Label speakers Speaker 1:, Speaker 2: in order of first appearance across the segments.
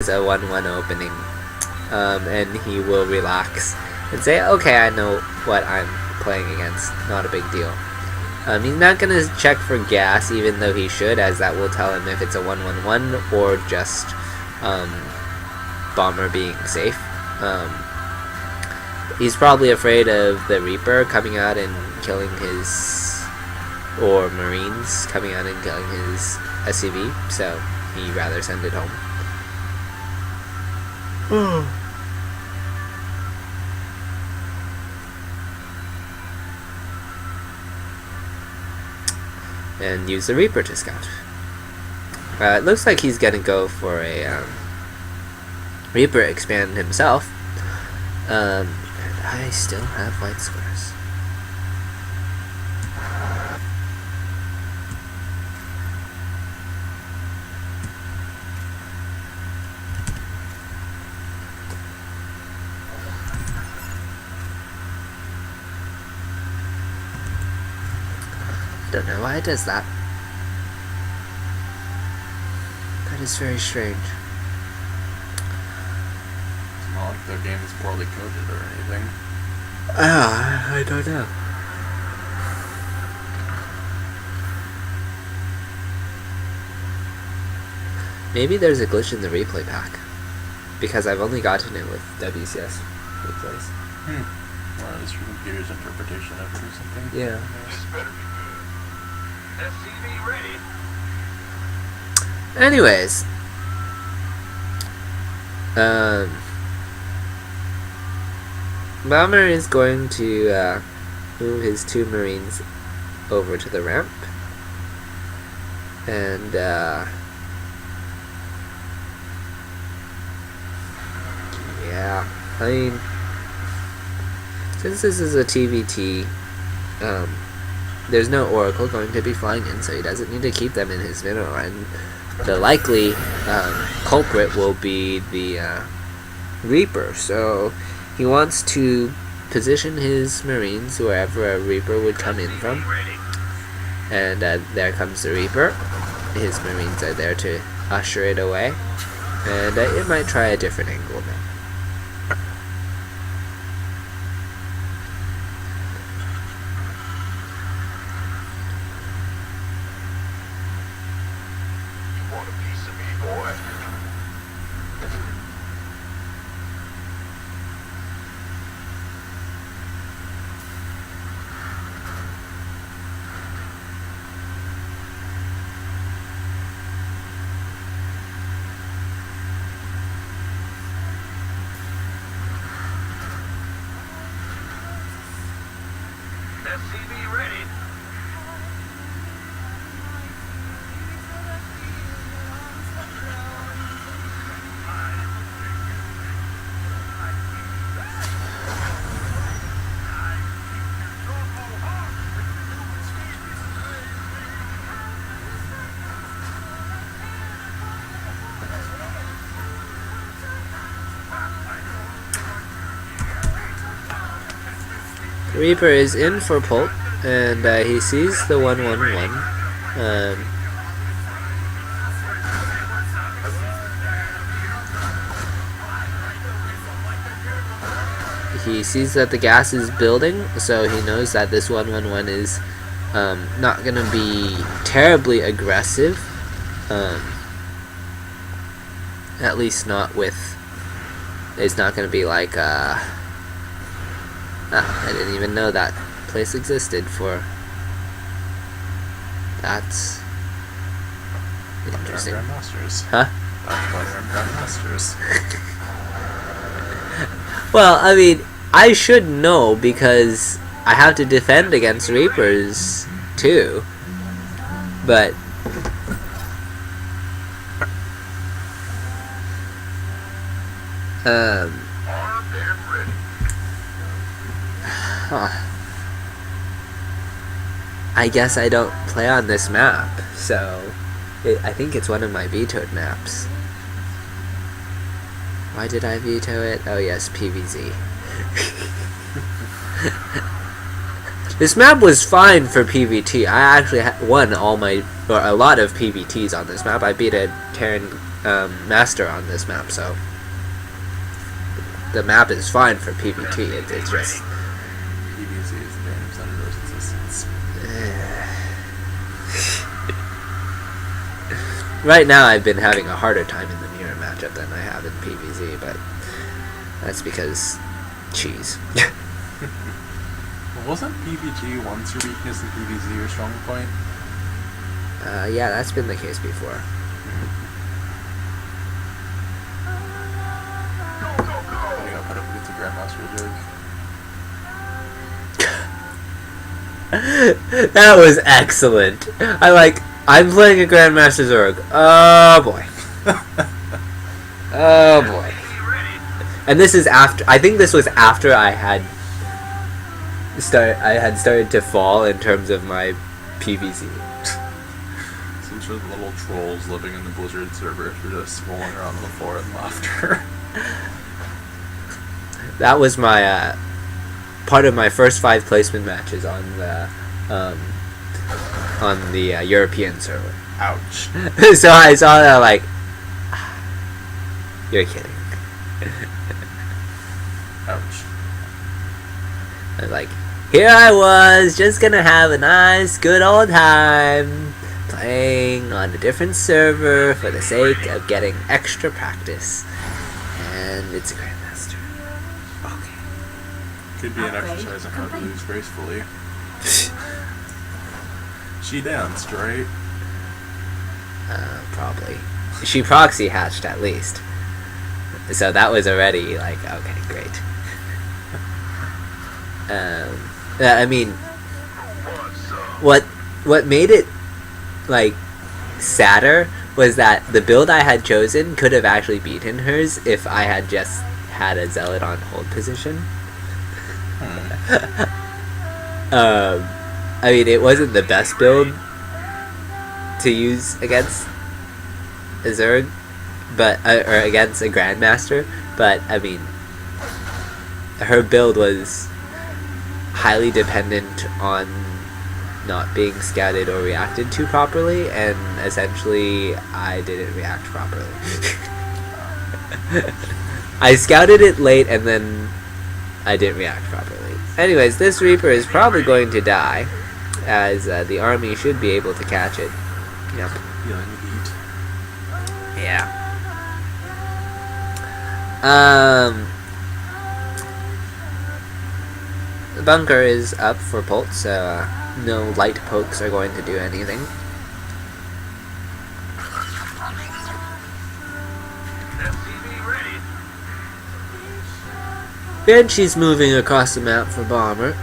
Speaker 1: a 1-1 opening, and he will relax and say, okay, I know what I'm playing against, not a big deal. He's not going to check for gas, even though he should, as that will tell him if it's a 1-1-1 or just Bomber being safe. He's probably afraid of the Reaper coming out and killing his, or Marines coming out and killing his SCV, so he'd rather send it home. And use the Reaper to scout. It looks like he's gonna go for a Reaper expand himself. And I still have white squares. I don't know why it does that. That is very strange.
Speaker 2: It's not like their game is poorly coded or anything.
Speaker 1: I don't know. Maybe there's a glitch in the replay pack, because I've only gotten it with WCS replays.
Speaker 2: Or is your computer's interpretation of it or something?
Speaker 1: Yeah.
Speaker 3: This better be good. SCV ready.
Speaker 1: Anyways, Bomber is going to move his 2 Marines over to the ramp, and yeah, I mean, since this is a TVT, there's no Oracle going to be flying in, so he doesn't need to keep them in his middle, and the likely culprit will be the Reaper, so he wants to position his Marines wherever a Reaper would come in from. And there comes the Reaper. His Marines are there to usher it away. And it might try a different angle now.
Speaker 3: You want a piece of me, boy? SCV ready.
Speaker 1: Reaper is in for Pult, and he sees the 1-1-1. He sees that the gas is building, so he knows that this 1-1-1 is not going to be terribly aggressive. At least not with... It's not going to be like... I didn't even know that place existed for... That's... interesting.
Speaker 2: Grandmasters.
Speaker 1: Huh?
Speaker 2: That's why they're Grandmasters.
Speaker 1: Well, I mean, I should know because I have to defend against Reapers too. But
Speaker 3: Armed and ready.
Speaker 1: I guess I don't play on this map, so I think it's one of my vetoed maps. Why did I veto it? Oh yes, PVZ. This map was fine for PVT. I actually won all my, or a lot of PVTs on this map. I beat a Terran master on this map, so the map is fine for PvT. It's just
Speaker 2: PvZ is the bane of Senator's existence.
Speaker 1: right now I've been having a harder time in the mirror matchup than I have in PvZ, but that's because cheese.
Speaker 2: Well, wasn't PvG once your weakness and PvZ your strong point?
Speaker 1: Yeah, that's been the case before.
Speaker 2: What do you got put up against a Grandmaster Zerg?
Speaker 1: That was excellent. I'm playing a Grandmaster Zerg. Oh boy. Oh boy. And this is after, I think this was after I had started to fall in terms of my PvZ.
Speaker 2: Some sort of little trolls living in the Blizzard server who are just rolling around on the floor in laughter.
Speaker 1: That was my part of my first 5 placement matches on the European server.
Speaker 2: Ouch.
Speaker 1: So I saw that like, you're kidding.
Speaker 2: Ouch.
Speaker 1: I was like, here I was, just gonna have a nice, good old time playing on a different server for the sake of getting extra practice. And it's a Grandmaster. Okay.
Speaker 2: Could be an exercise in how to lose gracefully. She danced, right?
Speaker 1: Probably. She proxy hatched at least. So that was already like, okay, great. I mean, what made it like sadder was that the build I had chosen could have actually beaten hers if I had just had a zealot on hold position. I mean, it wasn't the best build to use against a Zerg, but or against a Grandmaster, but I mean, her build was highly dependent on not being scouted or reacted to properly, and essentially I didn't react properly. I scouted it late and then I didn't react properly. Anyways, this Reaper is probably going to die, as the army should be able to catch it. Yep.
Speaker 2: Feeling the heat.
Speaker 1: Yeah. The bunker is up for Pult, so no light pokes are going to do anything.
Speaker 3: SCV ready.
Speaker 1: Banshee's moving across the map for Bomber.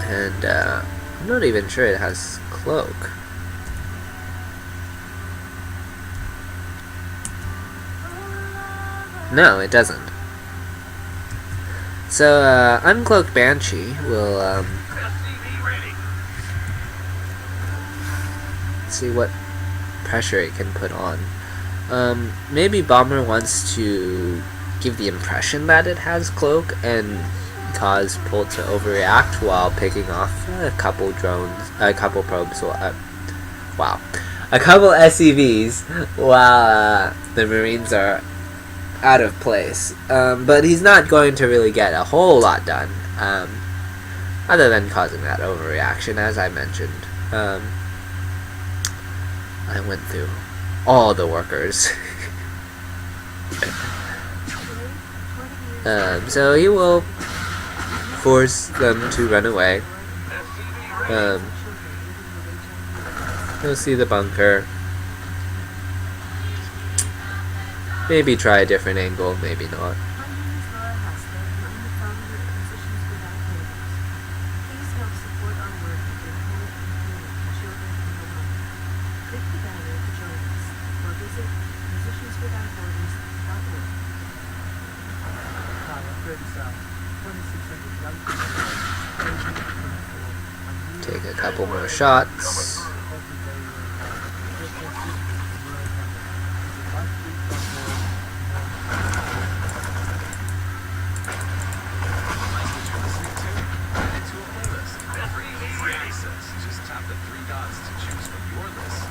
Speaker 1: And I'm not even sure it has Cloak. No, it doesn't. So, Uncloaked Banshee will
Speaker 3: SCV ready.
Speaker 1: see what pressure it can put on. Maybe Bomber wants to give the impression that it has Cloak and cause Pult to overreact while picking off a couple drones, a couple probes, a couple SCVs while the Marines are out of place. But he's not going to really get a whole lot done, other than causing that overreaction, as I mentioned. I went through all the workers. So he will force them to run away. He'll see the bunker. Maybe try a different angle, maybe not. Take a couple more shots.
Speaker 3: SCV ready.
Speaker 2: paths to choose from your list,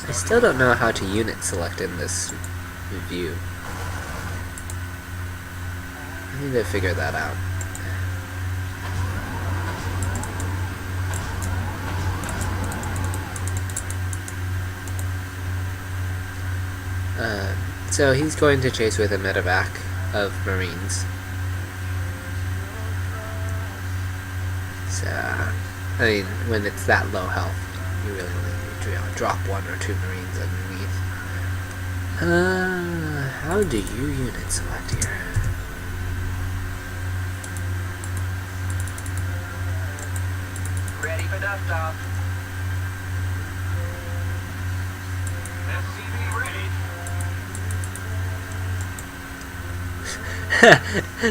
Speaker 2: or
Speaker 1: I still don't know how to unit select in this view. I need to figure that out. So he's going to chase with a medevac of Marines. So, I mean, when it's that low health, you really only need to drop 1 or 2 Marines underneath. How do you unit select here?
Speaker 3: Ready for dust off. SCV ready.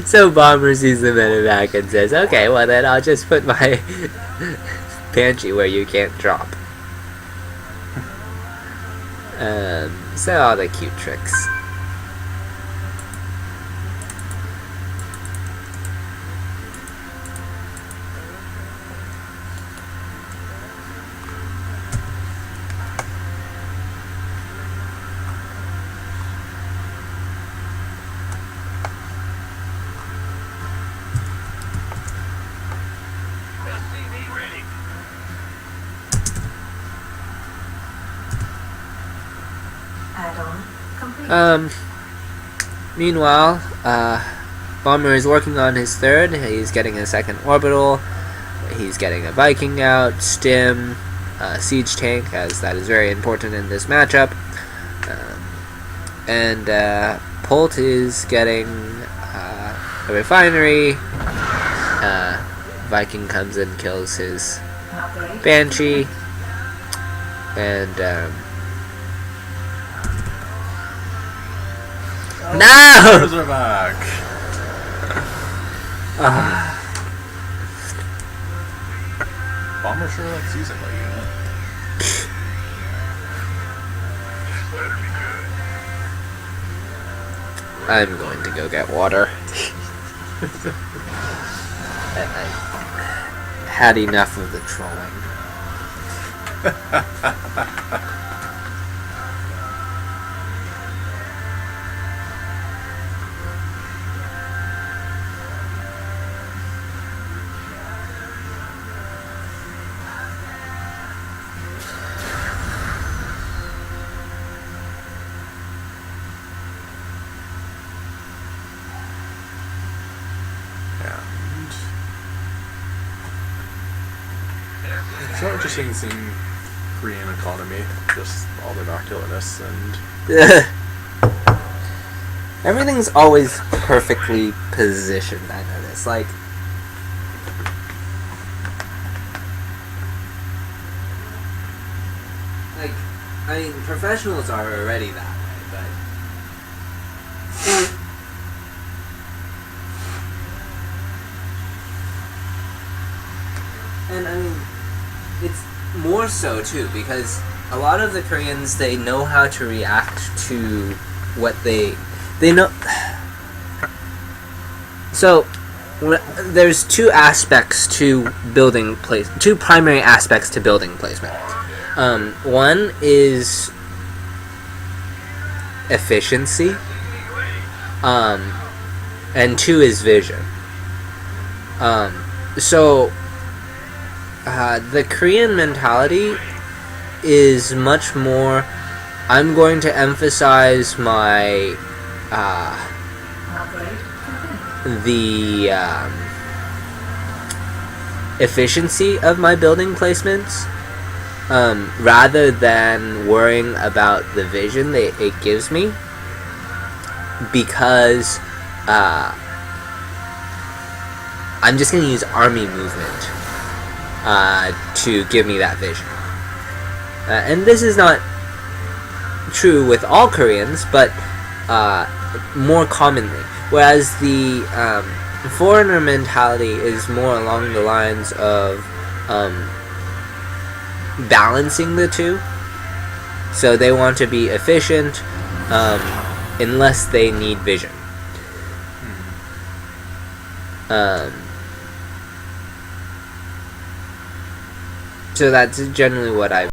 Speaker 1: So Bomber sees the medevac and says, okay, well then I'll just put my Banshee where you can't drop. So all the cute tricks.
Speaker 3: SCV ready.
Speaker 4: Add-on complete.
Speaker 1: Meanwhile, Bomber is working on his 3rd. He's getting a 2nd orbital. He's getting a Viking out, Stim, Siege Tank, as that is very important in this matchup. And Polt is getting a refinery. Viking comes and kills his
Speaker 4: Upgrade.
Speaker 1: Banshee. And, no!
Speaker 2: Orders are back. Bomber sure likes using my unit.
Speaker 3: Better be good.
Speaker 1: I'm going to go get water. I had enough of the trolling.
Speaker 2: It's so interesting seeing Korean economy, just all the inoculousness and
Speaker 1: Everything's always perfectly positioned, I notice. Like, I mean, professionals are already that way, but and I mean, it's more so too because a lot of the Koreans, they know how to react to what they know. So there's two primary aspects to building placement. One is efficiency, and 2 is vision. So the Korean mentality is much more, I'm going to emphasize my
Speaker 4: Upgrade complete.
Speaker 1: the efficiency of my building placements, rather than worrying about the vision that it gives me, because I'm just going to use army movement to give me that vision. And this is not true with all Koreans, but more commonly. Whereas the foreigner mentality is more along the lines of balancing the two. So they want to be efficient unless they need vision. So that's generally what I